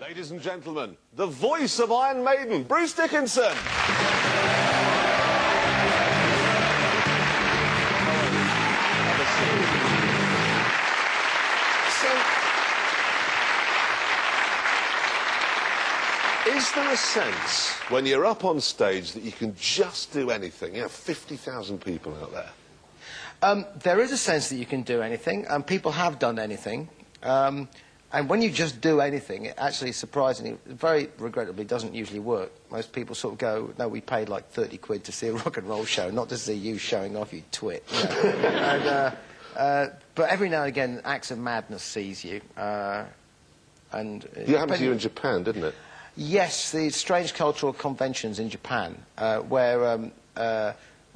Ladies and gentlemen, the voice of Iron Maiden, Bruce Dickinson. Is there a sense, when you're up on stage, that you can just do anything? You have 50,000 people out there. There is a sense that you can do anything, and people have done anything. And when you just do anything, it actually, surprisingly, very regrettably, doesn't usually work. Most people sort of go, no, we paid like 30 quid to see a rock and roll show, not to see you showing off, you twit. You know? But every now and again, acts of madness seize you. It happened to you in Japan, didn't it? Yes, the strange cultural conventions in Japan, where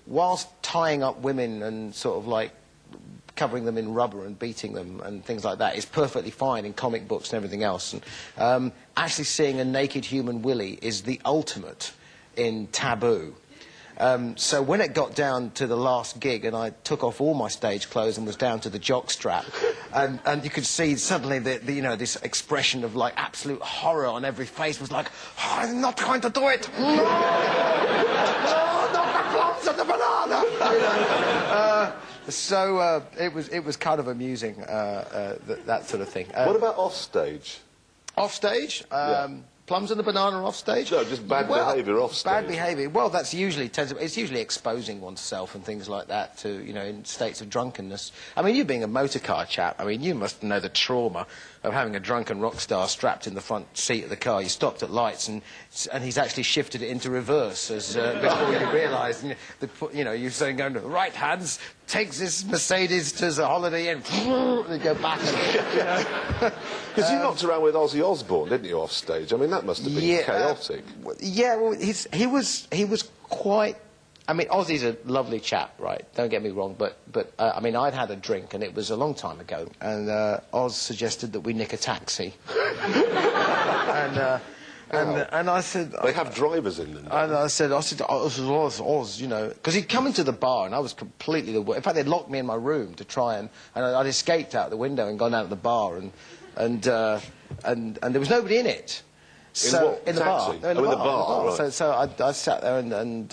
whilst tying up women and sort of like covering them in rubber and beating them and things like that is perfectly fine in comic books and everything else, and actually seeing a naked human willy is the ultimate in taboo. So when it got down to the last gig and I took off all my stage clothes and was down to the jock strap, and you could see suddenly you know, this expression of like absolute horror on every face was like, oh, I'm not going to do it! No! No, not the plums and the banana! You know? So it was kind of amusing, that sort of thing. What about off stage? Off stage? Yeah. Plums and the banana off stage? No, just bad behaviour off stage. Bad behaviour. Well, that's usually it's usually exposing oneself and things like that to, you know, in states of drunkenness. I mean, you being a motor car chap, I mean, you must know the trauma of having a drunken rock star strapped in the front seat of the car. You stopped at lights and he's actually shifted it into reverse as before you realise. You know, you're saying going to the right hands, takes this Mercedes to the Holiday Inn, and go back. Because you knocked around with Ozzy Osbourne, didn't you, off stage? I mean, that must have been chaotic. Yeah, well, he was quite. I mean, Ozzy's a lovely chap, right? Don't get me wrong, but I mean, I'd had a drink, and it was a long time ago, and Oz suggested that we nick a taxi, and I said... They have drivers in them. And I said, Oz, you know... Because he'd come into the bar, and I was completely the worst. In fact, they'd locked me in my room to try and I'd escaped out the window and gone out of the bar, and there was nobody in it. So, in the bar. In the bar, right. So I sat there and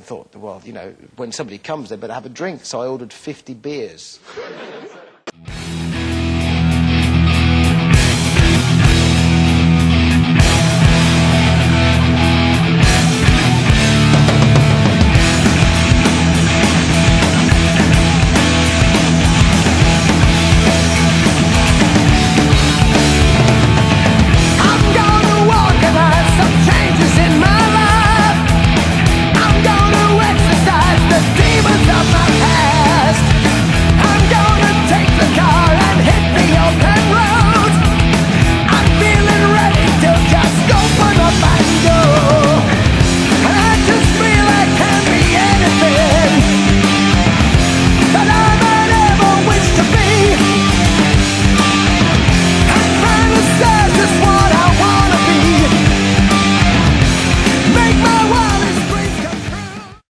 thought, well, you know, when somebody comes, they better have a drink. So I ordered 50 beers.